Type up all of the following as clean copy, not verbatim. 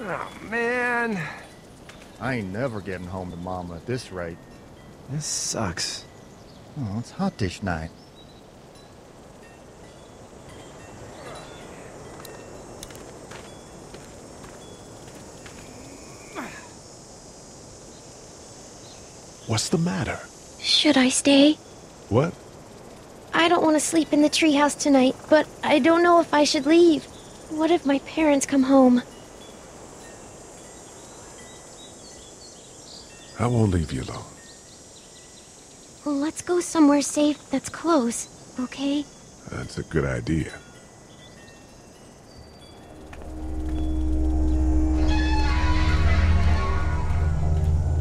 Oh, man. I ain't never getting home to Mama at this rate. This sucks. Oh, it's hot dish night. What's the matter? Should I stay? What? I don't want to sleep in the treehouse tonight, but I don't know if I should leave. What if my parents come home? I won't leave you alone. Well, let's go somewhere safe that's close, okay? That's a good idea.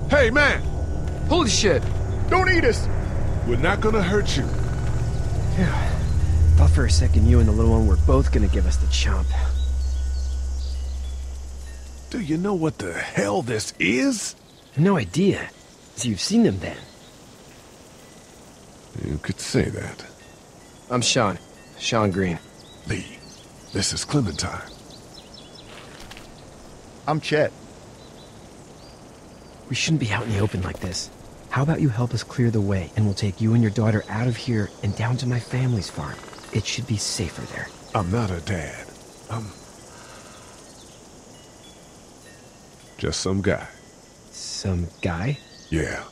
Hey, man! Holy shit! Don't eat us! We're not gonna hurt you. Yeah. Thought for a second you and the little one were both gonna give us the chomp. Do you know what the hell this is? No idea. So you've seen them then? You could say that. I'm Sean. Sean Green. Lee, this is Clementine. I'm Chet. We shouldn't be out in the open like this. How about you help us clear the way, and we'll take you and your daughter out of here and down to my family's farm. It should be safer there. I'm not her dad. I'm just some guy. Some guy? Yeah.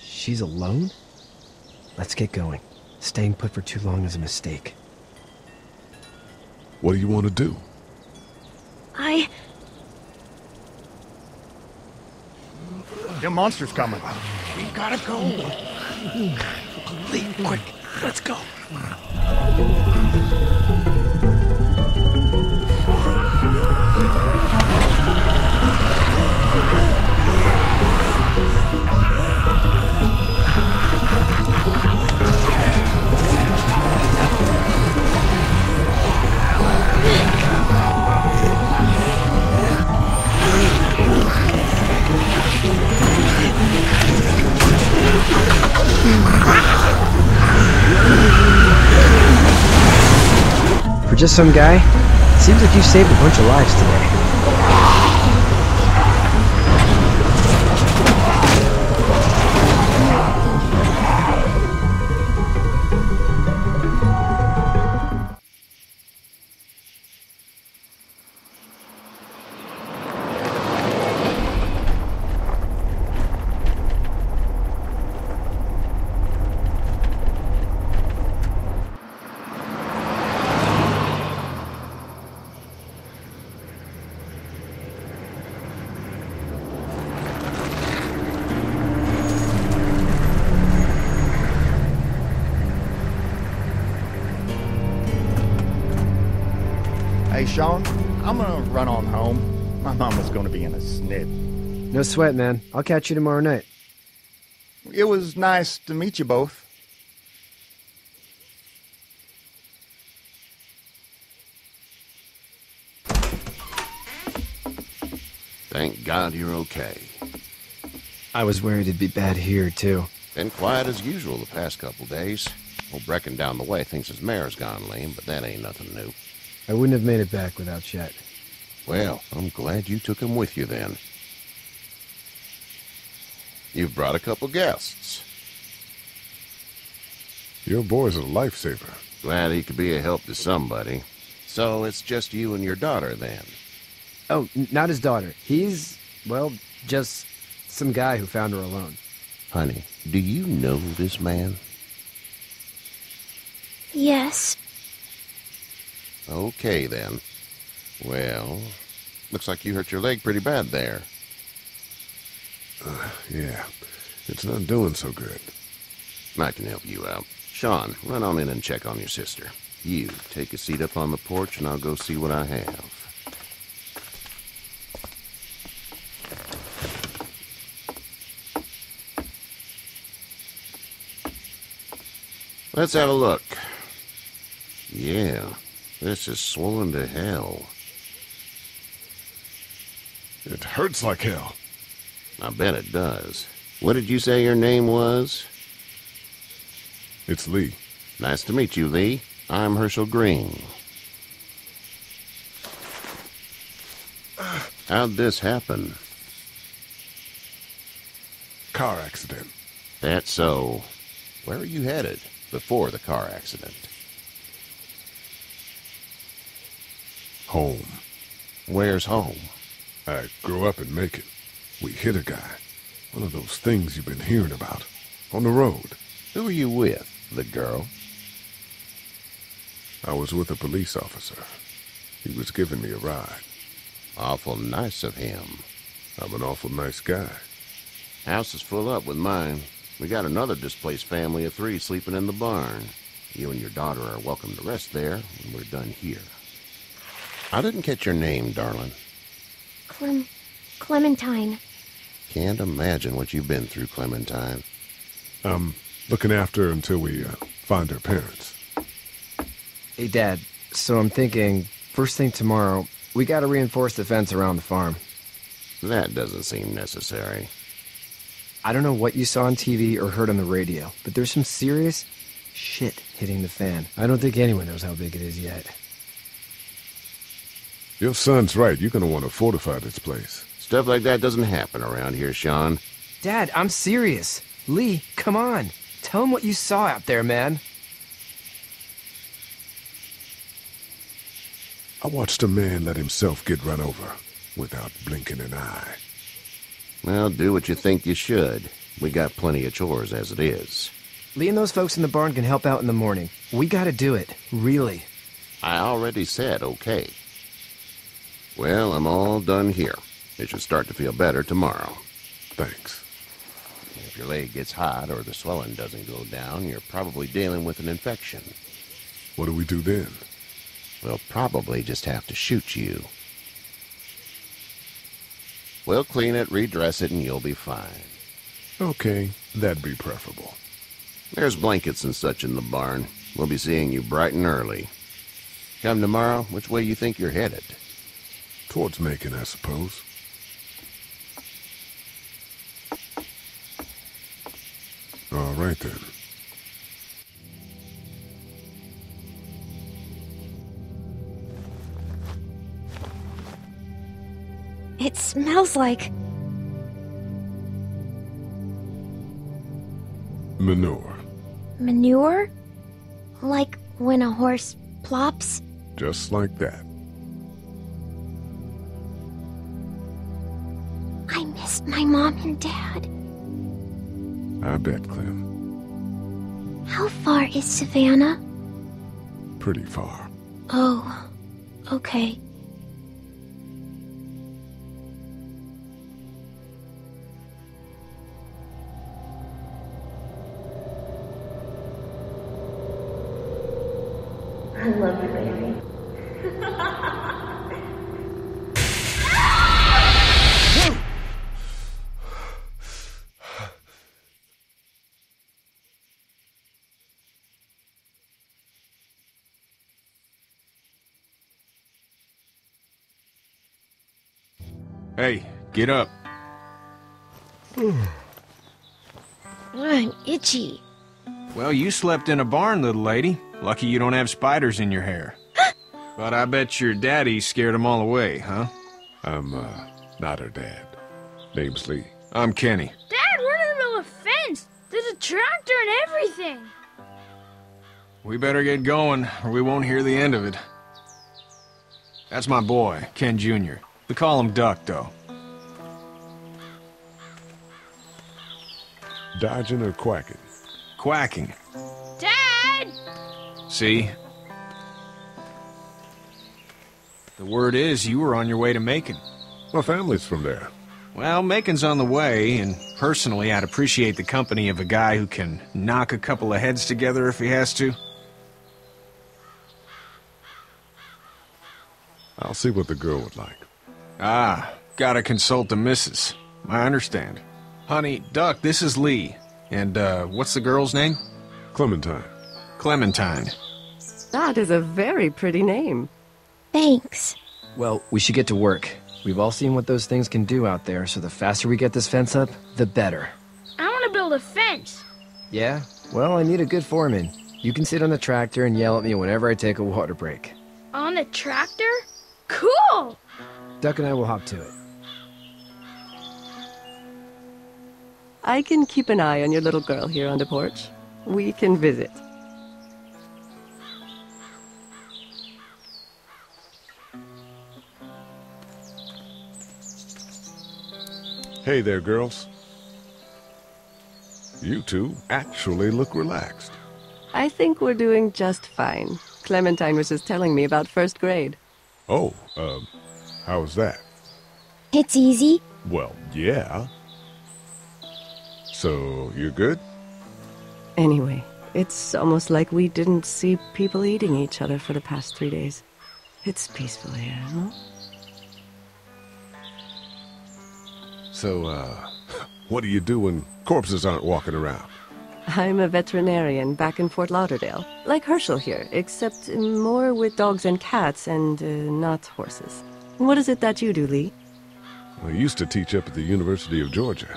She's alone? Let's get going. Staying put for too long is a mistake. What do you want to do? Them monsters coming. We gotta go. Lee, quick, let's go. For just some guy, seems like you saved a bunch of lives today. Hey, Sean, I'm gonna run on home. My mama's gonna be in a snit. No sweat, man. I'll catch you tomorrow night. It was nice to meet you both. Thank God you're okay. I was worried it'd be bad here, too. Been quiet as usual the past couple days. Old Brecken down the way thinks his mare's gone lame, but that ain't nothing new. I wouldn't have made it back without Chet. Well, I'm glad you took him with you then. You've brought a couple guests. Your boy's a lifesaver. Glad he could be a help to somebody. So it's just you and your daughter then? Oh, not his daughter. He's, well, just some guy who found her alone. Honey, do you know this man? Yes. Okay, then. Well, looks like you hurt your leg pretty bad there. Yeah, it's not doing so good. I can help you out. Sean, run on in and check on your sister. You, take a seat up on the porch and I'll go see what I have. Let's have a look. Yeah, this is swollen to hell. It hurts like hell. I bet it does. What did you say your name was? It's Lee. Nice to meet you, Lee. I'm Hershel Green. How'd this happen? Car accident. That's so. Where were you headed before the car accident? Home. Where's home? I grew up in Macon. We hit a guy. One of those things you've been hearing about. On the road. Who were you with? The girl? I was with a police officer. He was giving me a ride. Awful nice of him. I'm an awful nice guy. House is full up with mine. We got another displaced family of 3 sleeping in the barn. You and your daughter are welcome to rest there when we're done here. I didn't catch your name, darling. Clementine. Can't imagine what you've been through, Clementine. I'm looking after her until we find her parents. Hey, Dad, so I'm thinking, first thing tomorrow, we gotta reinforce the fence around the farm. That doesn't seem necessary. I don't know what you saw on TV or heard on the radio, but there's some serious shit hitting the fan. I don't think anyone knows how big it is yet. Your son's right. You're gonna want to fortify this place. Stuff like that doesn't happen around here, Sean. Dad, I'm serious. Lee, come on. Tell him what you saw out there, man. I watched a man let himself get run over without blinking an eye. Well, do what you think you should. We got plenty of chores as it is. Lee and those folks in the barn can help out in the morning. We gotta do it. Really. I already said okay. Well, I'm all done here. It should start to feel better tomorrow. Thanks. If your leg gets hot or the swelling doesn't go down, you're probably dealing with an infection. What do we do then? We'll probably just have to shoot you. We'll clean it, redress it, and you'll be fine. Okay, that'd be preferable. There's blankets and such in the barn. We'll be seeing you bright and early. Come tomorrow, which way you think you're headed? Towards Macon, I suppose. All right, then. It smells like... Manure. manure? Like when a horse plops? Just like that. I miss my mom and dad. I bet, Clem. How far is Savannah? Pretty far. Oh, okay. I love you, baby. Hey, get up. I'm itchy. Well, you slept in a barn, little lady. Lucky you don't have spiders in your hair. But I bet your daddy scared them all away, huh? I'm, not her dad. Name's Lee. I'm Kenny. Dad, we're in the middle of a fence. There's a tractor and everything. We better get going, or we won't hear the end of it. That's my boy, Ken Jr. We call him Duck, though. dodging or quacking? Quacking. Dad! See? The word is you were on your way to Macon. My family's from there. Well, Macon's on the way, and personally, I'd appreciate the company of a guy who can knock a couple of heads together if he has to. I'll see what the girl would like. Ah, gotta consult the missus. I understand. Honey, Duck, this is Lee. And, what's the girl's name? Clementine. Clementine. That is a very pretty name. Thanks. Well, we should get to work. We've all seen what those things can do out there, so the faster we get this fence up, the better. I want to build a fence. Yeah? Well, I need a good foreman. You can sit on the tractor and yell at me whenever I take a water break. On the tractor? Cool! Duck and I will hop to it. I can keep an eye on your little girl here on the porch. We can visit. Hey there, girls. You two actually look relaxed. I think we're doing just fine. Clementine was just telling me about first grade. Oh, how was that? It's easy. Well, yeah. So, you're good? Anyway, it's almost like we didn't see people eating each other for the past 3 days. It's peaceful here, huh? So, what do you do when corpses aren't walking around? I'm a veterinarian back in Fort Lauderdale. Like Hershel here, except more with dogs and cats and not horses. What is it that you do, Lee? I used to teach up at the University of Georgia.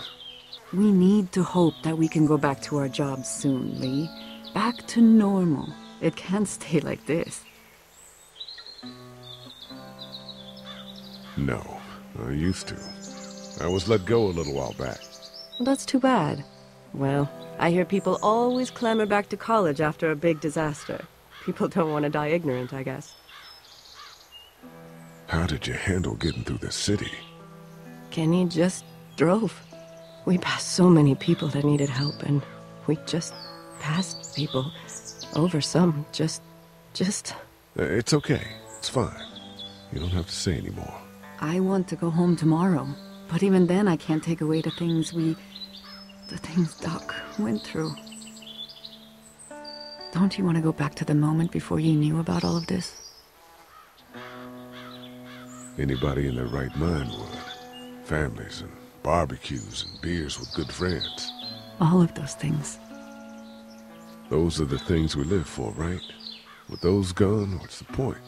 We need to hope that we can go back to our jobs soon, Lee. Back to normal. It can't stay like this. No, I used to. I was let go a little while back. That's too bad. Well, I hear people always clamor back to college after a big disaster. People don't want to die ignorant, I guess. How did you handle getting through the city? Kenny just drove. We passed so many people that needed help, and we just passed people. Over some, just... It's okay. It's fine. You don't have to say anymore. I want to go home tomorrow. But even then, I can't take away the things Doc went through. Don't you want to go back to the moment before you knew about all of this? Anybody in their right mind would. Families and barbecues and beers with good friends. All of those things. Those are the things we live for, right? With those gone, what's the point?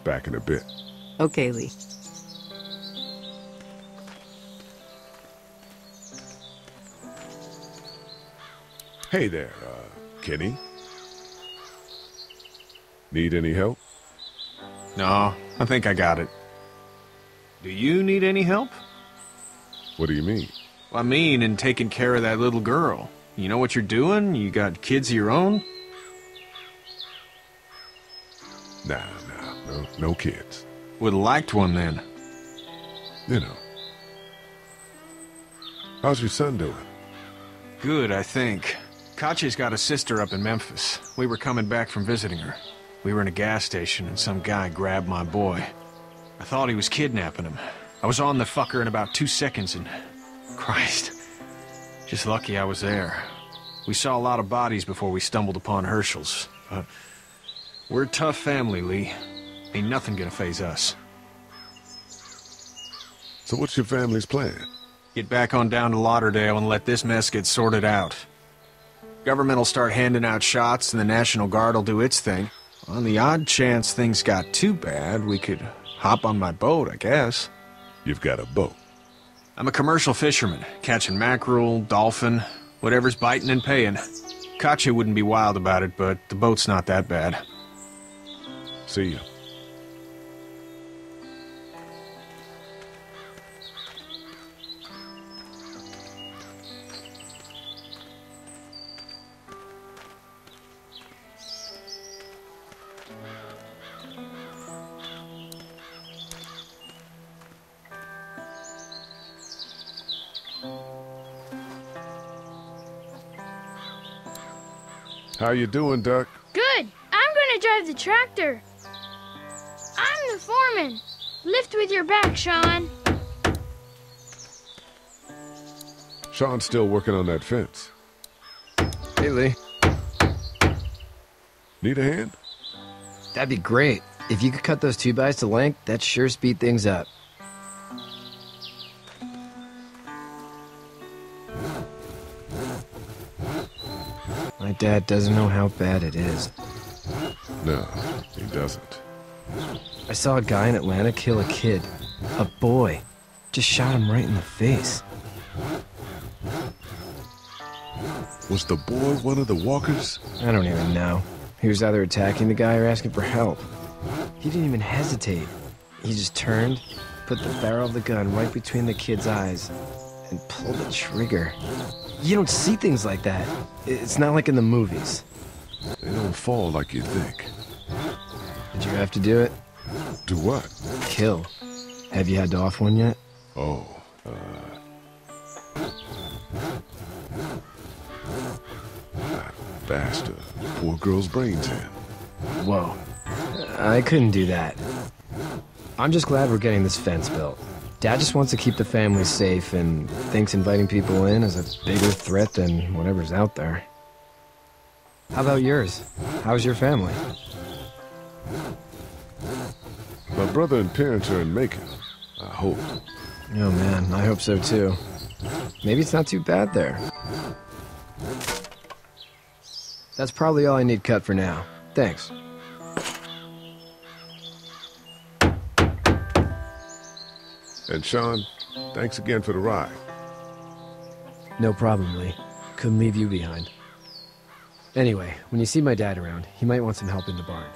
Back in a bit. Okay, Lee. Hey there, Kenny. Need any help? No, I think I got it. Do you need any help? What do you mean? I mean, in taking care of that little girl. You know what you're doing? You got kids of your own? Nah, no kids. Would've liked one then. You know. How's your son doing? Good, I think. Katya's got a sister up in Memphis. We were coming back from visiting her. We were in a gas station and some guy grabbed my boy. I thought he was kidnapping him. I was on the fucker in about 2 seconds and... Christ. Just lucky I was there. We saw a lot of bodies before we stumbled upon Hershels. But we're a tough family, Lee. Ain't nothing gonna faze us. So what's your family's plan? Get back on down to Lauderdale and let this mess get sorted out. Government will start handing out shots and the National Guard will do its thing. On the odd chance things got too bad, we could hop on my boat, I guess. You've got a boat. I'm a commercial fisherman, catching mackerel, dolphin, whatever's biting and paying. Katya wouldn't be wild about it, but the boat's not that bad. See ya. How you doing, Duck? Good. I'm gonna drive the tractor. I'm the foreman. Lift with your back, Sean. Sean's still working on that fence. Hey, Lee. Need a hand? That'd be great. If you could cut those 2x to length, that'd sure speed things up. My dad doesn't know how bad it is. No, he doesn't. I saw a guy in Atlanta kill a kid. A boy. Just shot him right in the face. Was the boy one of the walkers? I don't even know. He was either attacking the guy or asking for help. He didn't even hesitate. He just turned, put the barrel of the gun right between the kid's eyes, and pulled the trigger. You don't see things like that. It's not like in the movies. They don't fall like you think. Did you have to do it? Do what? Kill. Have you had to off one yet? Oh, I bashed a poor girl's brains in. Whoa. I couldn't do that. I'm just glad we're getting this fence built. Dad just wants to keep the family safe and thinks inviting people in is a bigger threat than whatever's out there. How about yours? How's your family? My brother and parents are in Macon, I hope. Oh man, I hope so too. Maybe it's not too bad there. That's probably all I need cut for now. Thanks. And Sean, thanks again for the ride. No problem, Lee. Couldn't leave you behind. Anyway, when you see my dad around, he might want some help in the barn.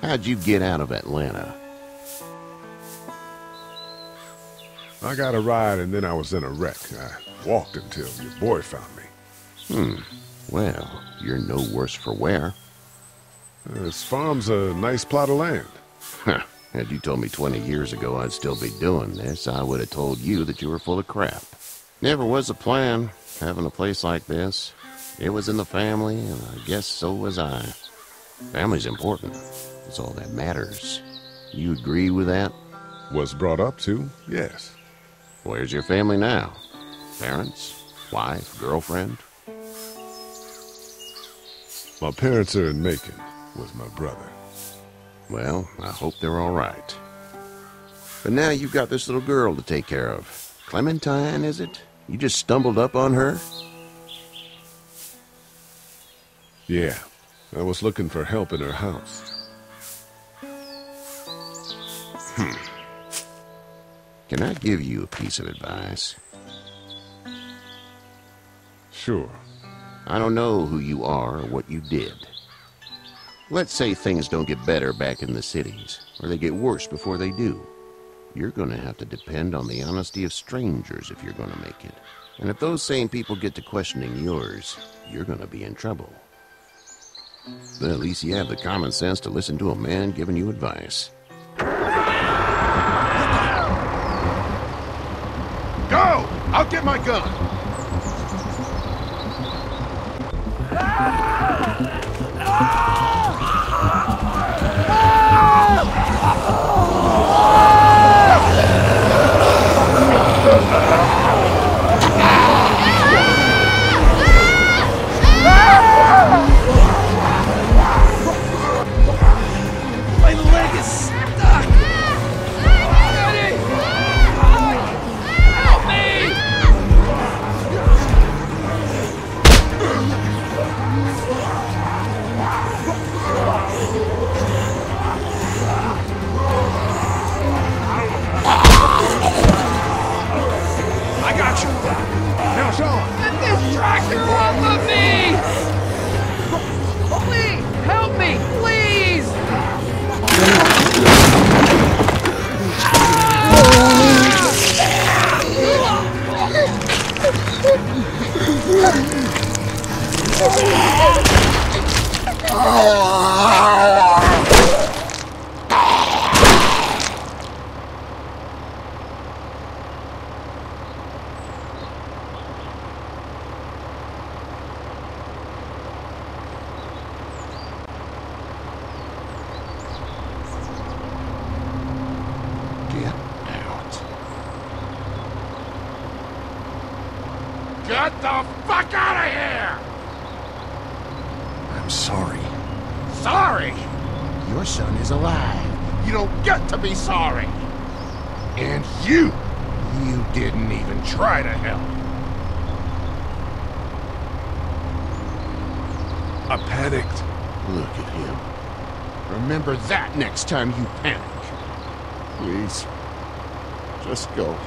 How'd you get out of Atlanta? I got a ride and then I was in a wreck. I walked until your boy found me. Well, you're no worse for wear. This farm's a nice plot of land. Had you told me 20 years ago I'd still be doing this, I would have told you that you were full of crap. Never was a plan, having a place like this. It was in the family, and I guess so was I. Family's important. It's all that matters. You agree with that? Was brought up to, yes. Where's your family now? Parents? Wife? Girlfriend? My parents are in Macon with my brother. Well, I hope they're all right. But now you've got this little girl to take care of. Clementine, is it? You just stumbled up on her? Yeah, I was looking for help in her house. Can I give you a piece of advice? Sure. I don't know who you are or what you did. Let's say things don't get better back in the cities, or they get worse before they do. You're gonna have to depend on the honesty of strangers if you're gonna make it. And if those same people get to questioning yours, you're gonna be in trouble. But at least you have the common sense to listen to a man giving you advice. Go! I'll get my gun! My leg is stuck! Eddie! Help me! Get the fuck out of here! I'm sorry. Sorry? Your son is alive. You don't get to be sorry. And you didn't even try to help. I panicked. Look at him. Remember that next time you panic. Please, just go.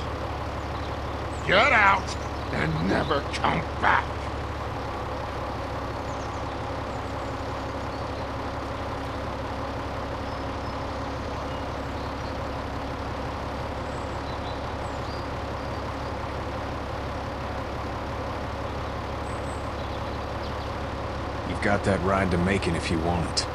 Get out and never come back. You've got that ride to Macon if you want it.